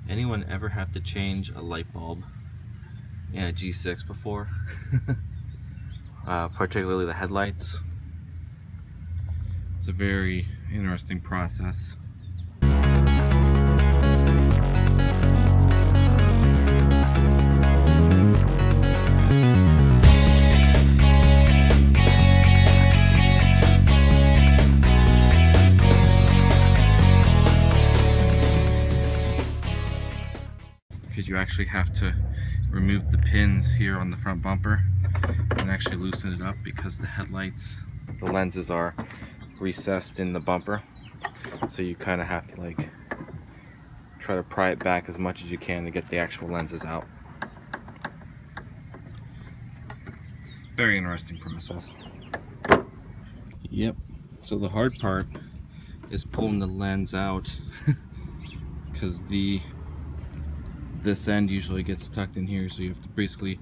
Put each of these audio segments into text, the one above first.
Anyone ever have to change a light bulb in a G6 before? Particularly the headlights. It's a very interesting process. Because you actually have to remove the pins here on the front bumper and actually loosen it up, because the headlights, the lenses are recessed in the bumper, so you kind of have to like try to pry it back as much as you can to get the actual lenses out. Very interesting process. Yep, so the hard part is pulling the lens out because this end usually gets tucked in here, so you have to basically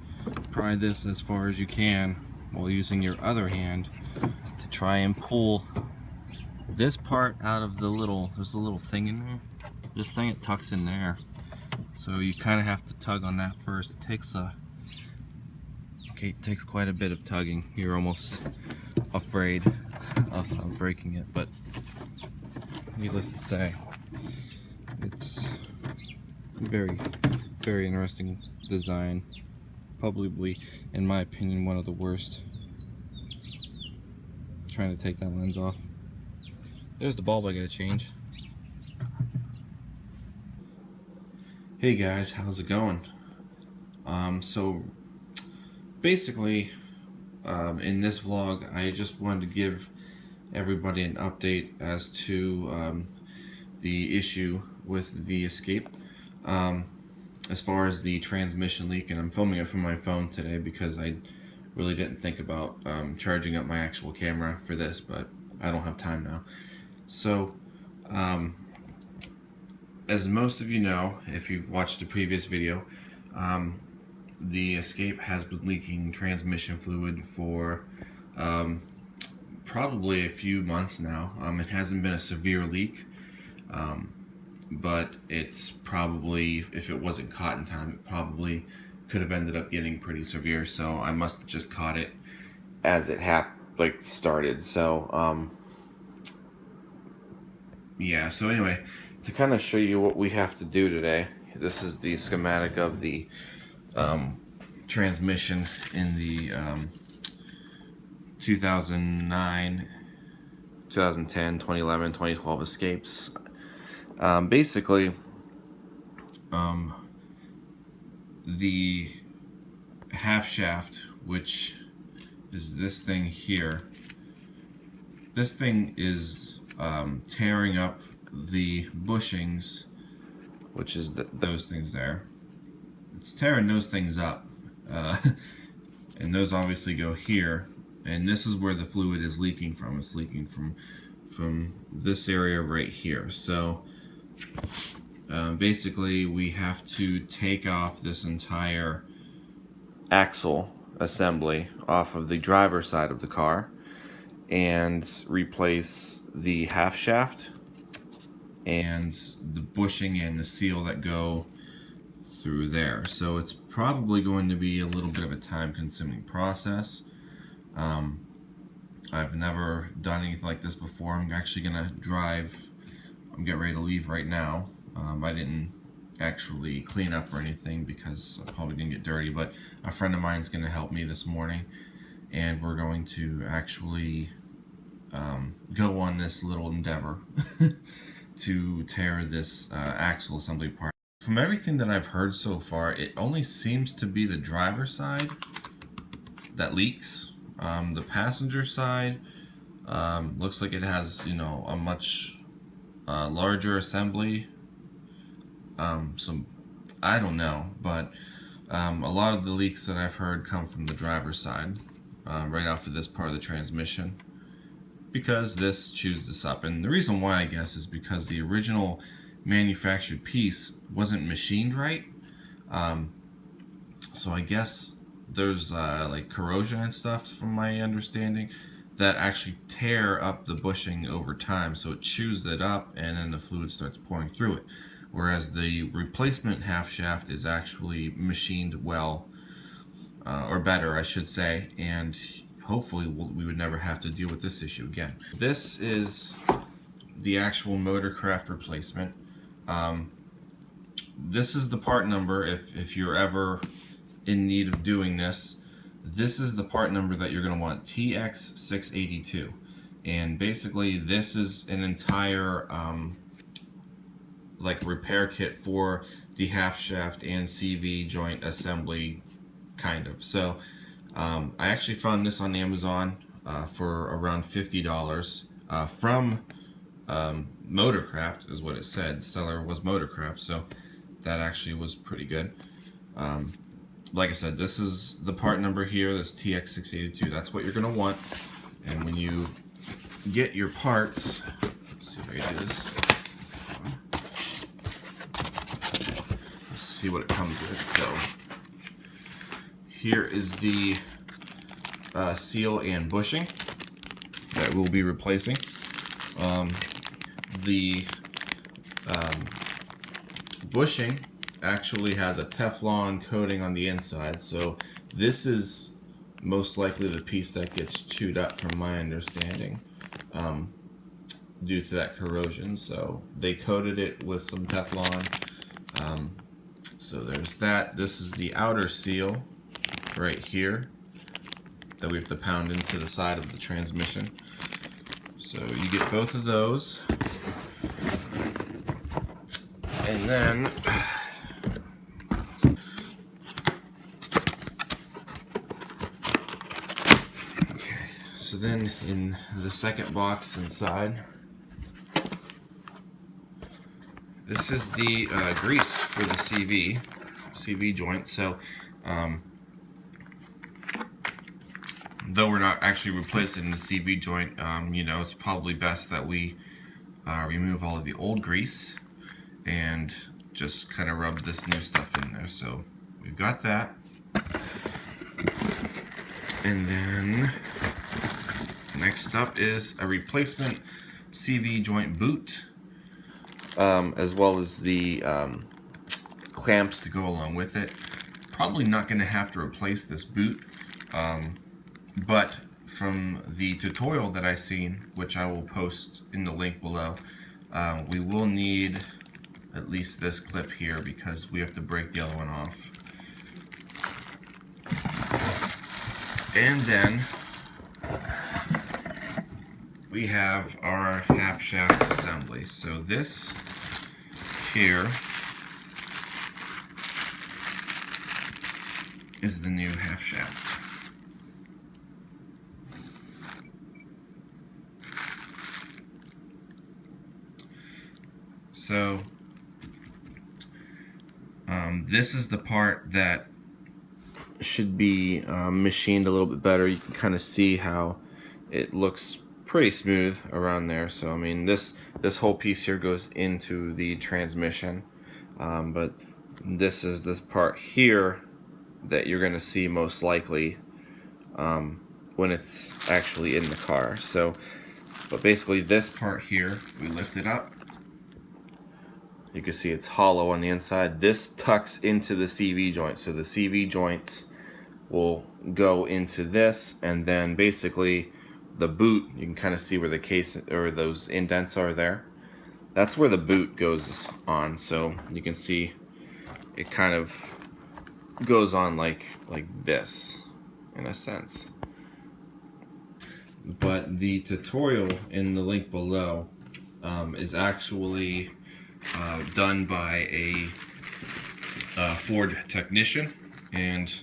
pry this as far as you can while using your other hand to try and pull this part out of there's a little thing in there. This thing, it tucks in there, so you kind of have to tug on that first. It takes quite a bit of tugging. You're almost afraid of breaking it, but needless to say, it's very, very interesting design. Probably, in my opinion, one of the worst. Trying to take that lens off. There's the bulb I gotta change. Hey guys, how's it going? So basically, in this vlog, I just wanted to give everybody an update as to the issue with the Escape. As far as the transmission leak, and I'm filming it from my phone today because I really didn't think about charging up my actual camera for this, but I don't have time now. So, as most of you know, if you've watched a previous video, the Escape has been leaking transmission fluid for probably a few months now. It hasn't been a severe leak, but it's probably, if it wasn't caught in time, it probably could have ended up getting pretty severe. So I must have just caught it as it started. So yeah. So anyway, to kind of show you what we have to do today, this is the schematic of the transmission in the 2009, 2010, 2011, 2012 Escapes. Basically, the half shaft, which is this thing here, this thing is tearing up the bushings, which is those things there. It's tearing those things up, and those obviously go here, and this is where the fluid is leaking from. It's leaking from this area right here. So basically we have to take off this entire axle assembly off of the driver's side of the car and replace the half shaft and the bushing and the seal that go through there. So it's probably going to be a little bit of a time-consuming process. I've never done anything like this before. I'm actually gonna drive. I'm getting ready to leave right now. I didn't actually clean up or anything because I'm probably gonna get dirty, but a friend of mine's gonna help me this morning, and we're going to actually go on this little endeavor to tear this axle assembly part. From everything that I've heard so far, it only seems to be the driver's side that leaks. The passenger side looks like it has, you know, a much larger assembly. I don't know, but a lot of the leaks that I've heard come from the driver's side, right off of this part of the transmission, because this chews this up. And the reason why, I guess, is because the original manufactured piece wasn't machined right. So I guess there's like corrosion and stuff, from my understanding, that actually tear up the bushing over time. So it chews it up, and then the fluid starts pouring through it. whereas the replacement half shaft is actually machined well, or better I should say, and hopefully we would never have to deal with this issue again. This is the actual Motorcraft replacement. This is the part number, if you're ever in need of doing this. This is the part number that you're going to want, TX682. And basically this is an entire like repair kit for the half shaft and CV joint assembly, kind of. So I actually found this on Amazon for around $50 from Motorcraft, is what it said. The seller was Motorcraft, so that actually was pretty good. Like I said, this is the part number here, this TX682. That's what you're going to want. And when you get your parts, let's see if I can do this. Let's see what it comes with. So here is the seal and bushing that we'll be replacing. The bushing actually has a Teflon coating on the inside, so this is most likely the piece that gets chewed up, from my understanding, due to that corrosion. So they coated it with some Teflon. So there's that. This is the outer seal right here that we have to pound into the side of the transmission. So you get both of those, and then so then in the second box inside, this is the grease for the CV joint. So though we're not actually replacing the CV joint, you know, it's probably best that we remove all of the old grease and just kind of rub this new stuff in there. So we've got that, and then next up is a replacement CV joint boot, as well as the clamps to go along with it. Probably not going to have to replace this boot, but from the tutorial that I've seen, which I will post in the link below, we will need at least this clip here because we have to break the other one off. And then we have our half shaft assembly. So this here is the new half shaft. So this is the part that should be machined a little bit better. You can kind of see how it looks pretty smooth around there. So I mean, this whole piece here goes into the transmission, but this is this part here that you're going to see most likely when it's actually in the car. So, but basically this part here, we lift it up. You can see it's hollow on the inside. This tucks into the CV joint, so the CV joints will go into this, and then basically the boot, you can kind of see where the case or those indents are there. That's where the boot goes on. So you can see it kind of goes on like this in a sense. But the tutorial in the link below is actually done by a Ford technician, and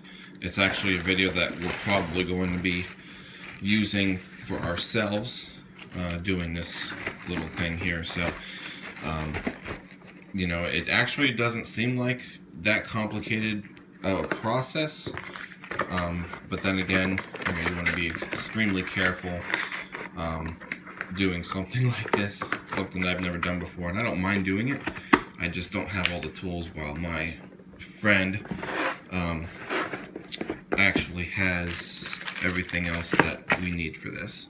it's actually a video that we're probably going to be using for ourselves, doing this little thing here. So you know, it actually doesn't seem like that complicated of a process, but then again, you know, you want to be extremely careful doing something like this, something that I've never done before, and I don't mind doing it. I just don't have all the tools, while my friend actually has everything else that we need for this.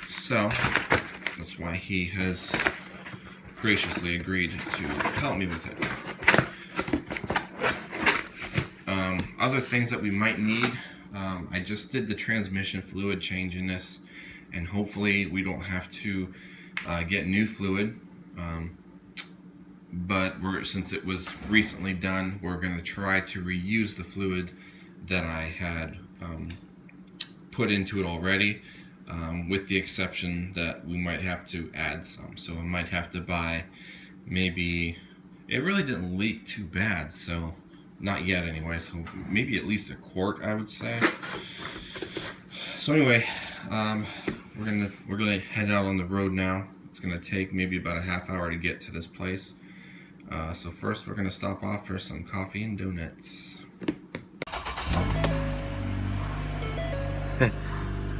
So that's why he has graciously agreed to help me with it. Other things that we might need, I just did the transmission fluid change in this, and hopefully we don't have to get new fluid. But since it was recently done, we're going to try to reuse the fluid that I had put into it already, with the exception that we might have to add some. So I might have to buy, maybe, it really didn't leak too bad, so not yet anyway, so maybe at least a quart, I would say. So anyway, we're gonna head out on the road now. It's gonna take maybe about a half hour to get to this place. So first we're gonna stop off for some coffee and donuts.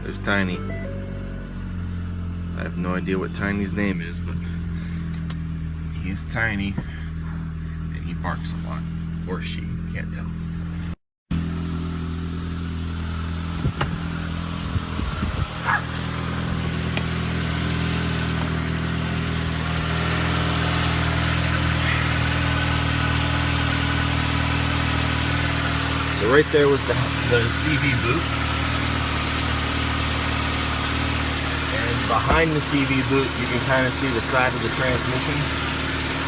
There's Tiny. I have no idea what Tiny's name is, but he's Tiny, and he barks a lot. Or she, can't tell. So right there was the CV boot. And behind the CV boot, you can kind of see the side of the transmission.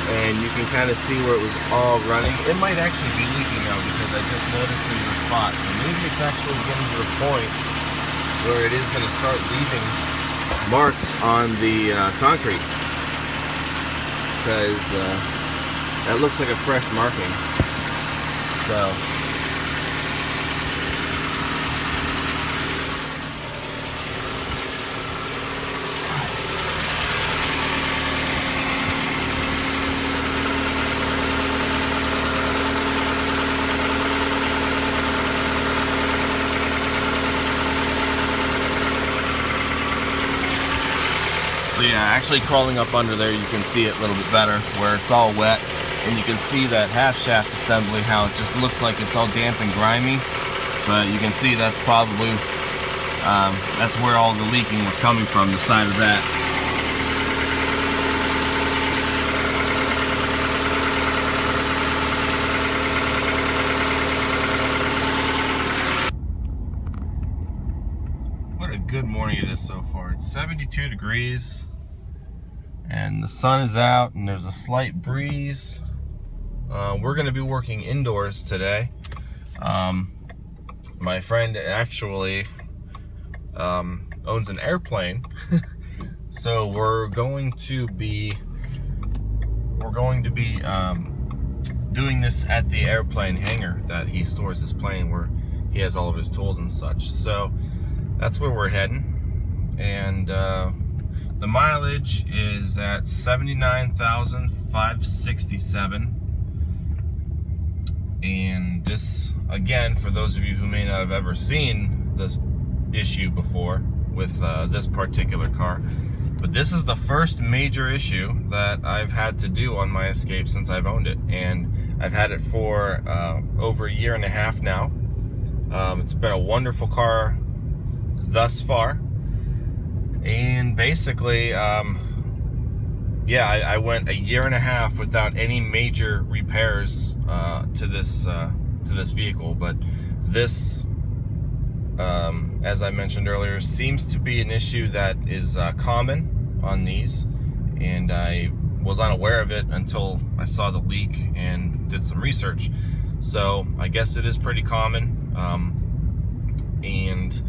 And you can kind of see where it was all running. It might actually be leaking now because I just noticed there's a spot. So maybe it's actually getting to the point where it is going to start leaving marks on the concrete. Because that looks like a fresh marking. So yeah, actually crawling up under there, you can see it a little bit better where it's all wet, and you can see that half shaft assembly, how it just looks like it's all damp and grimy, but you can see that's probably that's where all the leaking was coming from, the side of that. What a good morning it is so far. It's 72 degrees. And the sun is out and there's a slight breeze. We're going to be working indoors today. My friend actually owns an airplane. So we're going to be doing this at the airplane hangar that he stores his plane, where he has all of his tools and such. So that's where we're heading. And the mileage is at 79,567, and this, again, for those of you who may not have ever seen this issue before with this particular car, but this is the first major issue that I've had to do on my Escape since I've owned it, and I've had it for over a year and a half now. It's been a wonderful car thus far. And basically, yeah, I went a year and a half without any major repairs to this vehicle. But this, as I mentioned earlier, seems to be an issue that is common on these, and I was unaware of it until I saw the leak and did some research. So I guess it is pretty common, and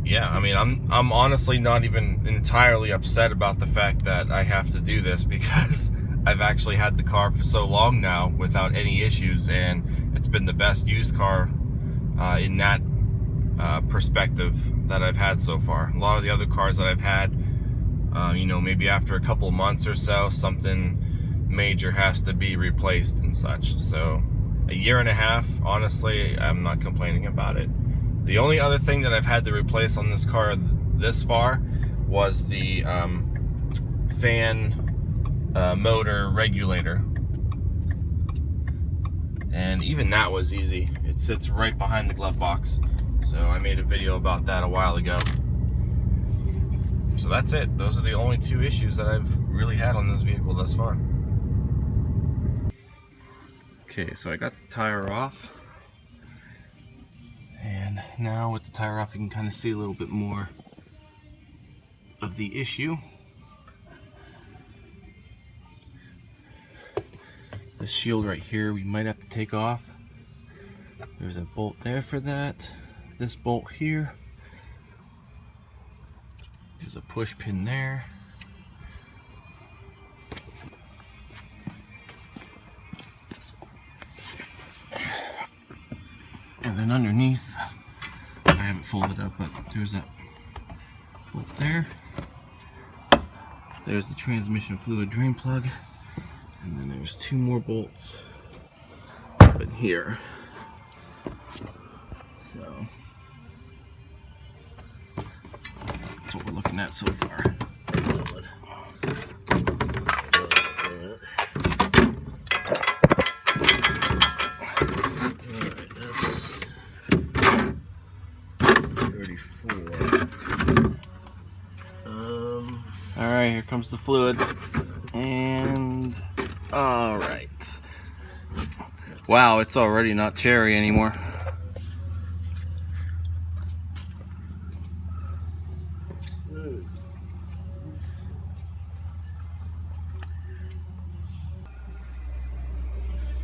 yeah, I mean, I'm honestly not even entirely upset about the fact that I have to do this, because I've actually had the car for so long now without any issues, and it's been the best used car in that perspective that I've had so far. A lot of the other cars that I've had, you know, maybe after a couple of months or so, something major has to be replaced and such. So a year and a half, honestly, I'm not complaining about it. The only other thing that I've had to replace on this car this far was the fan motor regulator. And even that was easy. It sits right behind the glove box. So I made a video about that a while ago. So that's it. Those are the only two issues that I've really had on this vehicle thus far. Okay, so I got the tire off. And now with the tire off, you can kind of see a little bit more of the issue. The shield right here, we might have to take off. There's a bolt there for that. This bolt here. There's a push pin there. And then underneath, I have it folded up, but there's that bolt there. There's the transmission fluid drain plug. And then there's two more bolts up in here. So that's what we're looking at so far. Alright, here comes the fluid. And alright. Wow, it's already not cherry anymore.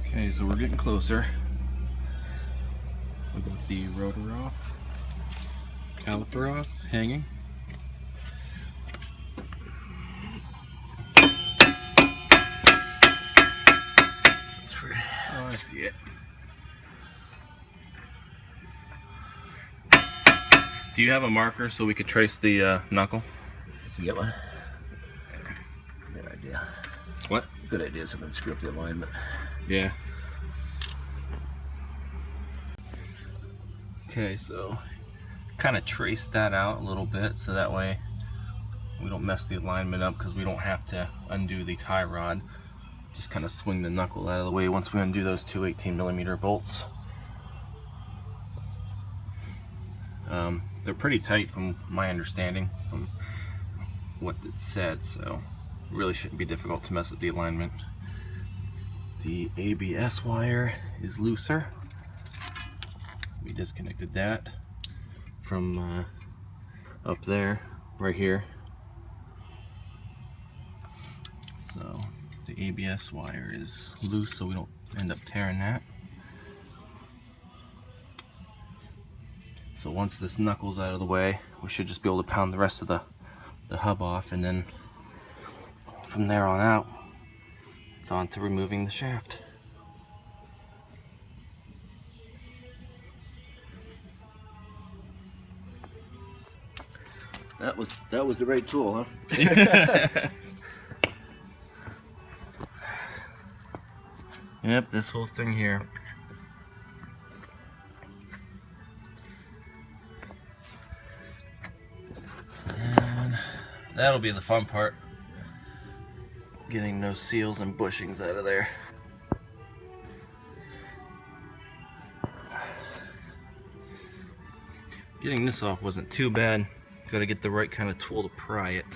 Okay, so we're getting closer. We got the rotor off, caliper off, hanging. Oh, I see it. Do you have a marker so we could trace the knuckle? You get one? Good idea. What? Good idea, so I'm going to screw up the alignment. Yeah. Okay, so kind of trace that out a little bit so that way we don't mess the alignment up, because we don't have to undo the tie rod. Just kind of swing the knuckle out of the way once we undo those two 18mm bolts. They're pretty tight from my understanding, from what it said, so it really shouldn't be difficult to mess up the alignment. The ABS wire is looser. We disconnected that from up there, right here. So the ABS wire is loose, so we don't end up tearing that. So once this knuckle's out of the way, we should just be able to pound the rest of the hub off, and then from there on out, it's on to removing the shaft. That was the right tool, huh? Yep, this whole thing here. And that'll be the fun part. Getting those seals and bushings out of there. Getting this off wasn't too bad. Gotta get the right kind of tool to pry it.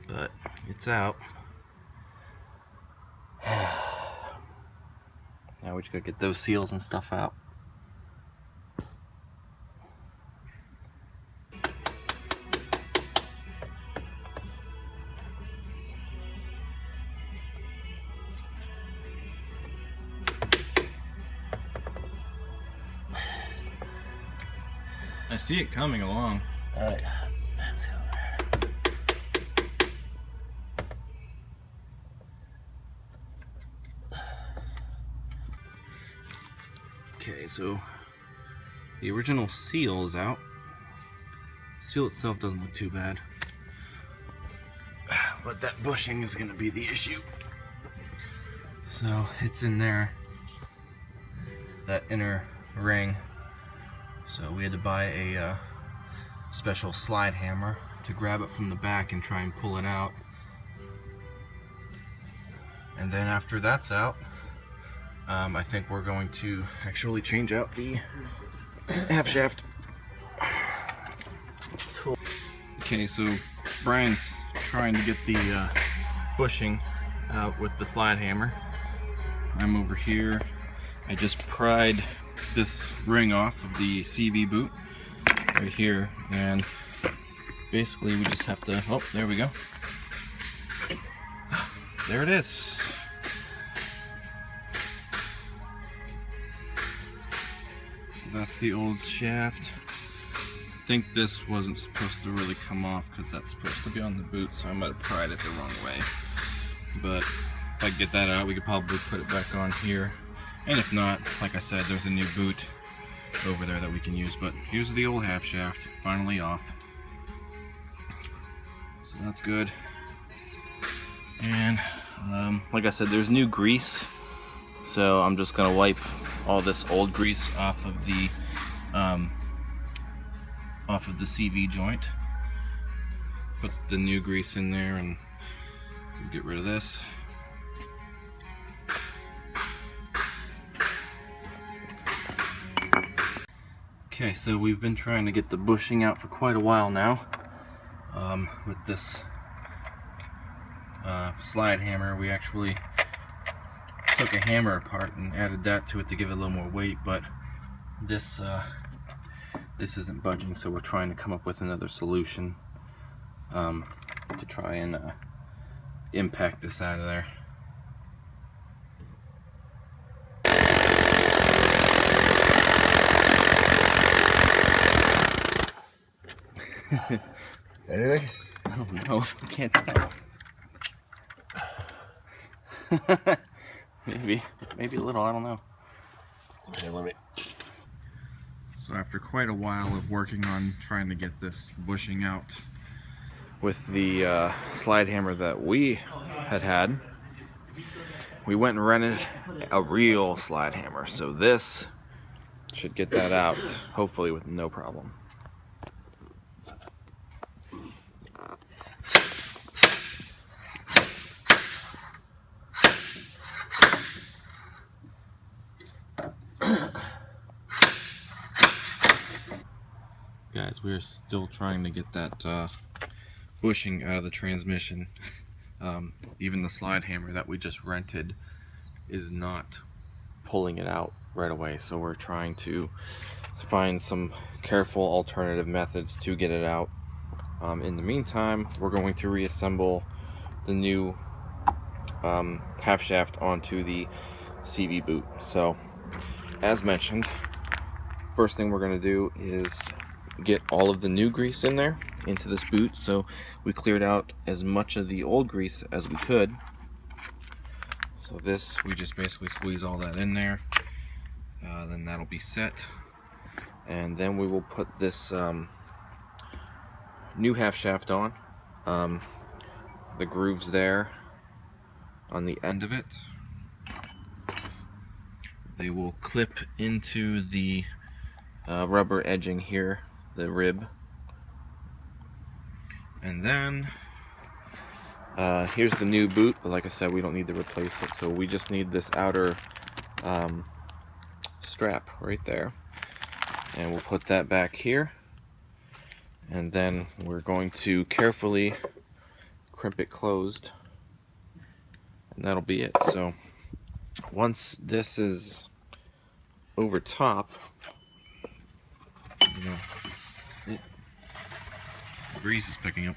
But it's out. Now we just gotta get those seals and stuff out. I see it coming along. All right. Let's go. Okay, so the original seal is out. The seal itself doesn't look too bad, but that bushing is going to be the issue. So it's in there, that inner ring. So we had to buy a special slide hammer to grab it from the back and try and pull it out. And then after that's out, I think we're going to actually change out the half shaft. Okay, so Brian's trying to get the bushing out with the slide hammer. I'm over here. I just pried this ring off of the CV boot right here, and basically we just have to, oh, there we go. There it is. So that's the old shaft. I think this wasn't supposed to really come off because that's supposed to be on the boot, so I might have pried it the wrong way. But if I get that out, we could probably put it back on here. And if not, like I said, there's a new boot over there that we can use. But here's the old half shaft, finally off. So that's good. And like I said, there's new grease. So I'm just gonna wipe all this old grease off of the CV joint. Put the new grease in there and get rid of this. Okay, so we've been trying to get the bushing out for quite a while now. With this slide hammer, we actually took a hammer apart and added that to it to give it a little more weight, but this isn't budging, so we're trying to come up with another solution to try and impact this out of there. Anything? I don't know. I can't tell. maybe a little. I don't know. Okay, let me. So after quite a while of working on trying to get this bushing out With the slide hammer that we had, we went and rented a real slide hammer. So this should get that out, hopefully with no problem. Guys, we are still trying to get that bushing out of the transmission. Even the slide hammer that we just rented is not pulling it out right away, so we're trying to find some careful alternative methods to get it out. In the meantime, we're going to reassemble the new half shaft onto the CV boot. So as mentioned, first thing we're going to do is get all of the new grease in there into this boot. So we cleared out as much of the old grease as we could. So this, we just basically squeeze all that in there, then that'll be set, and then we will put this new half shaft on. The grooves there on the end of it, they will clip into the rubber edging here, the rib. And then here's the new boot, but like I said, we don't need to replace it, so we just need this outer strap right there, and we'll put that back here, and then we're going to carefully crimp it closed, and that'll be it. So once this is over top, grease is picking up.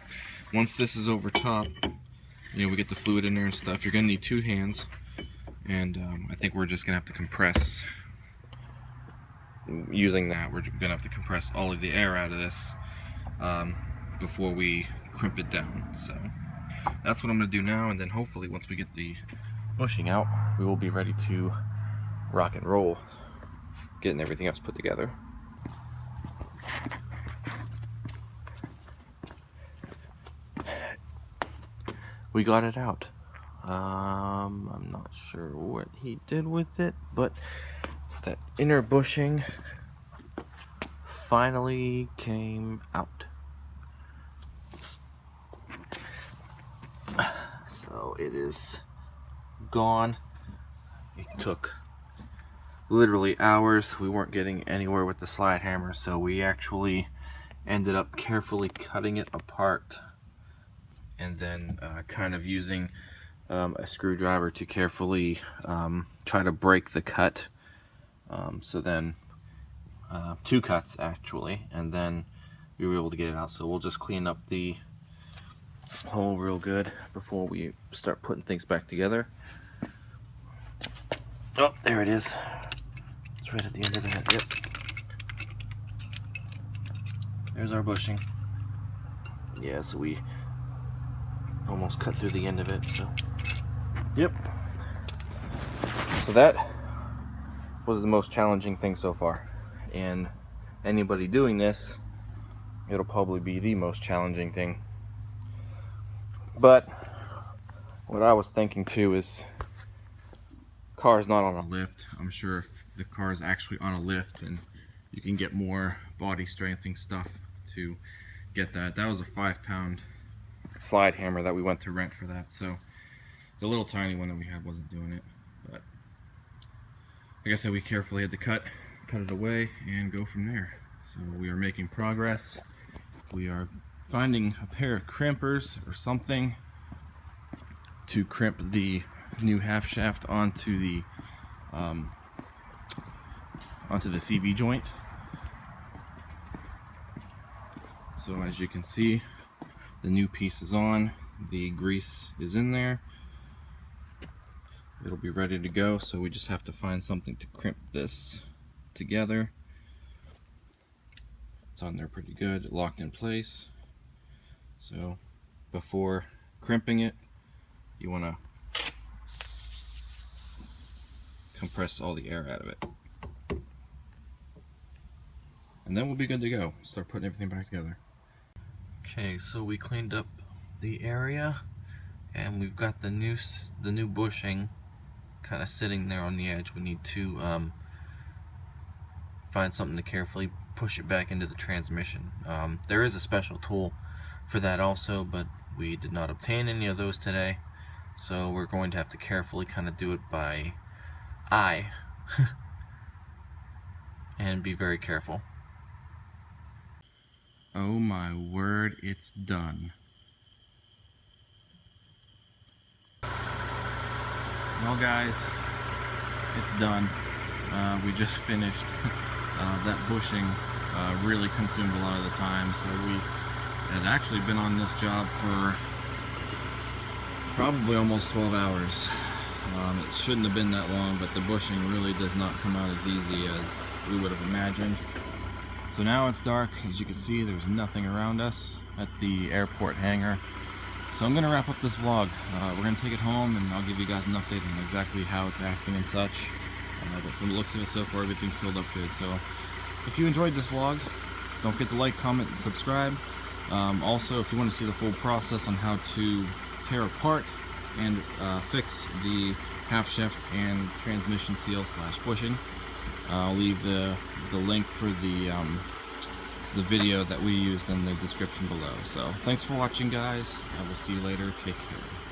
Once this is over top, we get the fluid in there and stuff. You're gonna need two hands, and I think we're just gonna have to compress. Using that, we're gonna have to compress all of the air out of this before we crimp it down. So that's what I'm gonna do now, and then hopefully once we get the bushing out, we will be ready to rock and roll, getting everything else put together. We got it out. I'm not sure what he did with it, but that inner bushing finally came out. So it is gone. It took literally hours. We weren't getting anywhere with the slide hammer, so we actually ended up carefully cutting it apart and then kind of using a screwdriver to carefully try to break the cut. So then 2 cuts actually, and then we were able to get it out. So we'll just clean up the hole real good before we start putting things back together. Oh, there it is. It's right at the end of the head. Yep. There's our bushing. Yeah, so we almost cut through the end of it. So, yep. So that was the most challenging thing so far. And anybody doing this, it'll probably be the most challenging thing. But what I was thinking too is, car's not on a lift. I'm sure if the car is actually on a lift and you can get more body strengthening stuff to get that. That was a 5-pound slide hammer that we went to rent for that. So the little tiny one that we had wasn't doing it. But like I said, we carefully had to cut it away and go from there. So we are making progress. We are finding a pair of crimpers or something to crimp the new half shaft onto the CV joint. So as you can see, the new piece is on, the grease is in there, it'll be ready to go. So we just have to find something to crimp this together. It's on there pretty good, locked in place. So before crimping it, you want to compress all the air out of it, and then we'll be good to go. Start putting everything back together. Okay, so we cleaned up the area and we've got the new bushing kind of sitting there on the edge. We need to find something to carefully push it back into the transmission. There is a special tool for that also, but we did not obtain any of those today, so we're going to have to carefully kind of do it by eye and be very careful. Oh my word, it's done. Well guys, it's done. We just finished. That bushing really consumed a lot of the time, so we had actually been on this job for probably almost 12 hours. It shouldn't have been that long, but the bushing really does not come out as easy as we would have imagined. So now it's dark. As you can see, there's nothing around us at the airport hangar. So I'm going to wrap up this vlog. We're going to take it home and I'll give you guys an update on exactly how it's acting and such. But from the looks of it so far, everything's sealed up good. So if you enjoyed this vlog, don't forget to like, comment, and subscribe. Also, if you want to see the full process on how to tear apart and fix the half shaft and transmission seal / bushing, I'll leave the link for the video that we used in the description below. So thanks for watching, guys. I will see you later. Take care.